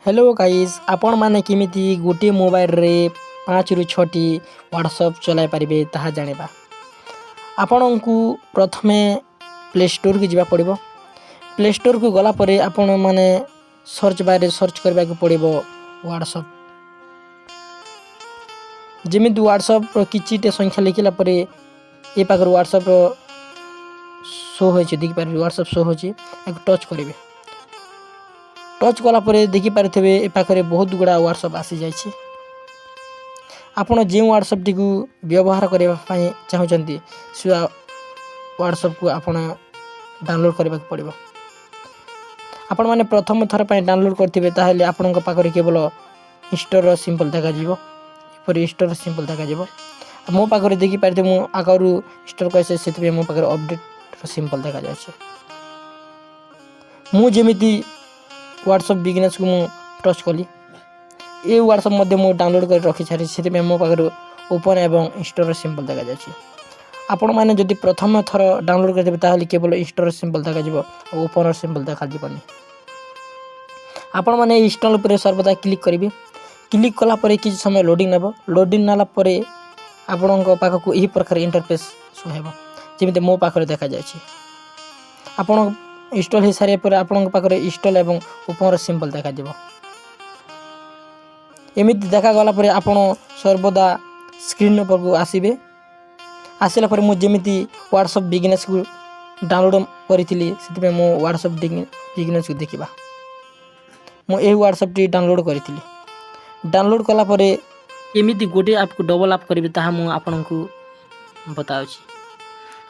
Hello guys आपण मैंने किमिति गोटे मोबाइल रे 5 रु 6 टी व्हाट्सएप चलाई पारिबे ताहा जानिबा। आपण को प्रथमे प्ले स्टोर की जावा पड़िबो। प्ले स्टोर को गला परे आपण माने सर्च बार रे सर्च करबा को पड़िबो व्हाट्सएप। जेमिति व्हाट्सएप किछिटे संख्या लिखिला परे ए पाकर व्हाट्सएप शो होइछ देखि पारे व्हाट्सएप शो होइछ एक टच करिवे। टच कला परे देखि पारे ए पाखरे बहुत गुड़ा व्हाट्सएप आसी जाइए। आपण जो व्हाट्सएप टी को व्यवहार करने चाहते से व्हाट्सएप को आपण डाउनलोड करने पड़ो। आपण मैंने प्रथम थर पर डाउनलोड करेंगे ताहले आपण पाखरे केवल इंस्टॉल सिंपल देखा इंस्टॉल सिंपल देखा। मो पाखरे देखि पारे मु आगरू इंस्टॉल करसे से मो पाखरे अपडेट सिंपल देखा जाए। मु जेमिति व्हाट्सएप बिजनेस को मु टच कली ये व्हाट्सएप मध्य मु डाउनलोड कर रखी छाड़ी से मो पाखरे ओपन एवं इंस्टॉल सिंपल देखा जाए। आपण मैंने जदि प्रथम थर डाउनलोड करदेबे ताहले केवल इंस्टॉल सिंपल देखा जिवो ओपन सिंपल देखा जिवनी। आपण मैंने इंस्टॉल पर सर्वदा क्लिक करेंगे। क्लिक कला परे किछ समय लोडिंग नेबो। लोडिंग नाला परे आपण पाख को यही प्रकार इंटरफेस शो हेबो जेमिते मो पाखरे देखा जाए। आपण इंस्टॉल हो सारे पर आपण पाखरे इंस्टॉल एवं ओपन सिंपल देखा दिबो। एमिति देखा गला परे आपण सर्वदा स्क्रीन पर को आसीबे। आसिला पर मु जेमिति व्हाट्सएप बिजनेस को डाउनलोड करिथिली सेति मो व्हाट्सएप बिजनेस को देखिबा। मु ए व्हाट्सएप टी डाउनलोड करिथिली। डाउनलोड कला परे एमिति गोटे ऐप को डबल ऐप करिबे ताहा मु आपण को बताउछि।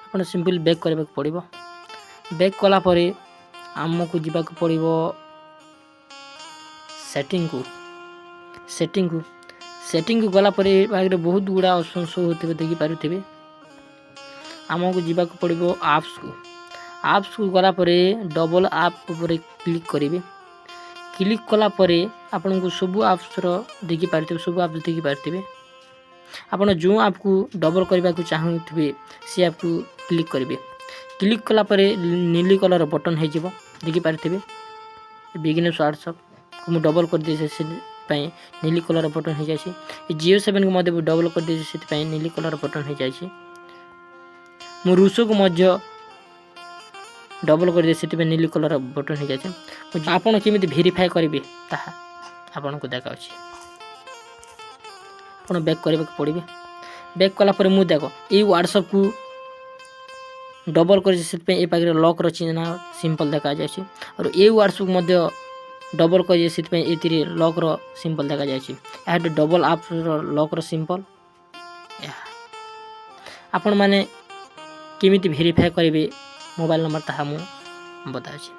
आपण सिंपल बैक करबा पड़िबो। बैक कला परे आमको जीवा को पड़िबो सेटिंग को गला परे बागरे बहुत गुड़ा ऑप्शन शो होते देखि पारुथिबे। आमको जीवा को पड़िबो एप्स को गला परे डबल ऐप पर क्लिक करिवे। क्लिक कला परे आपन को सब ऐप्स रो देखि पारुथिबे। सब ऐप देखि पारुथिबे। आपन जो ऐप को डबल करबा को चाहूथिबे से ऐप को क्लिक करिवे। क्लिक कला परे नीली कलर बटन हो जिवो देखि पारथिबे। बिजनेस व्हाट्सएप को मु डबल कर दे से पई नीली कलर बटन हो जाय। जियो 7 को मध्य डबल कर दे से पई नीली कलर बटन हो जाय। मु रूसो को मध्य डबल कर दे से पई नीली कलर बटन हो जाय। आपन केमिति वेरीफाई करिवे ताहा आपन को देखाउछि। आपन बैक करबा पड़िबे। बैक कला परे मु देखो ए व्हाट्सएप को डबल कर ए पाखे लॉक चिन्ह सिंपल देखा जाए। और ये व्हाट्सएप मध्य डबल कर ए लॉक सिंपल देखा जाए। डबल आप लॉक सिंपल आपण मैंने केमिति वेरीफाई करेंगे मोबाइल नंबर ताहा मु बताउछि।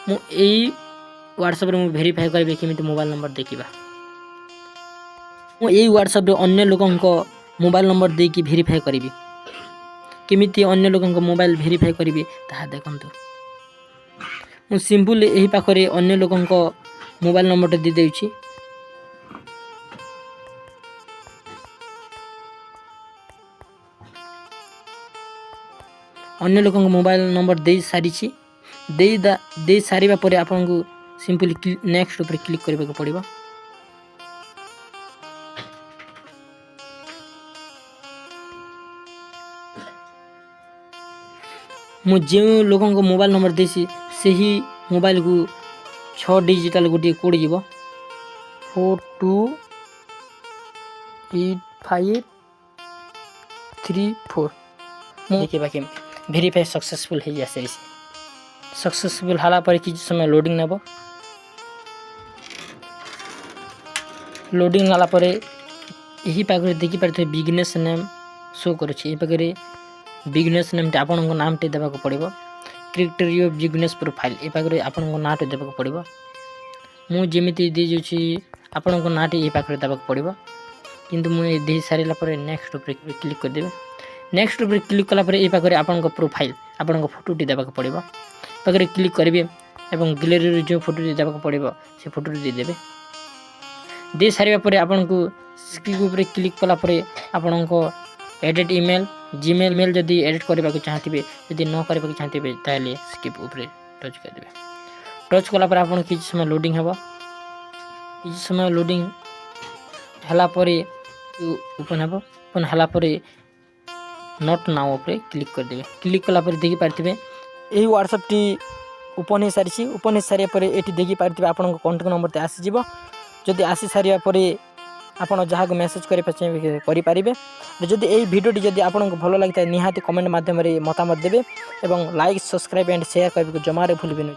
मु एई व्हाट्सएप रे मु वेरीफाई करेंगे केमिति मोबाइल नंबर देखिबा। मु एई व्हाट्सएप रे अन्य लोगन को मोबाइल नंबर दे कि वेरीफाई करी। केमिति अन्य लोगन को मोबाइल वेरीफाई करी ताहा देखंतु। मु सिंपल एही पाखरे अन्य लोगन को मोबाइल नंबर दे देउछि। अन्य लोगन को मोबाइल नंबर दे सारिछि। दे सारिबा परे आपन को सिंपल नेक्स्ट ऊपर क्लिक करबा को पड़िबो। मु जो लोगों को मोबाइल नंबर देसी से ही मोबाइल को 6 डिजिटल गोटे कोड जीव 428534 देखिए बाकी वेरीफाई सक्सेसफुल हो जाए। सक्सेसफुल हाला पर किसी समय लोडिंग नेब। लोडिंग नाला पर यही पाखे देखि पारे बिजनेस नेम शो करुच्छे। पाखे बिजनेस नेम आपण नाम टे देवा पड़ो। क्रिएटर बिजनेस प्रोफाइल ए पाखे आपण ना टे देवा पड़ो। मु जेमिति दे जाउछि आपण ना टे ए पाखे देवा पड़ो। किंतु मु दे सारिला पर नेक्स्ट ऊपर क्लिक कर देबे। नेक्स्ट ऊपर क्लिक कला पर ए पाखे आपण प्रोफाइल आपण फोटो टी देवा पड़ो। पाखे क्लिक करेंगे एवं गैलरी जो फोटो टी देवा पड़ो से फोटो टी देबे। दे सारिबा पर आपण को स्क्रीन ऊपर क्लिक कला पर आपण को एडिट ईमेल जीमेल मेल जदि एडिट करने को चाहते जदि न करने चाहते ताहले स्किप ऊपर टच कर देबे। टच कलापर आप किसी समय लोडिंग हे किसी समय लोडिंग है ओपन हे ओपन है नॉट नाउ उपर क्लिक करदे क्लिक कलापर देखिपारे यही व्हाट्सएपटी ओपन हो सारी ओपन हो सारापर ये देखिपारे आपन कॉन्टैक्ट नंबर आसीज जदि आसी सारापर आपड़ जहाँ मेसेज करेंगे जदि यही भिडियोटी जदि आपको भल लगी निहाती कमेंट माध्यम मतामत देवे और लाइक सब्सक्राइब एंड शेयर करने को जमारे भूलिए।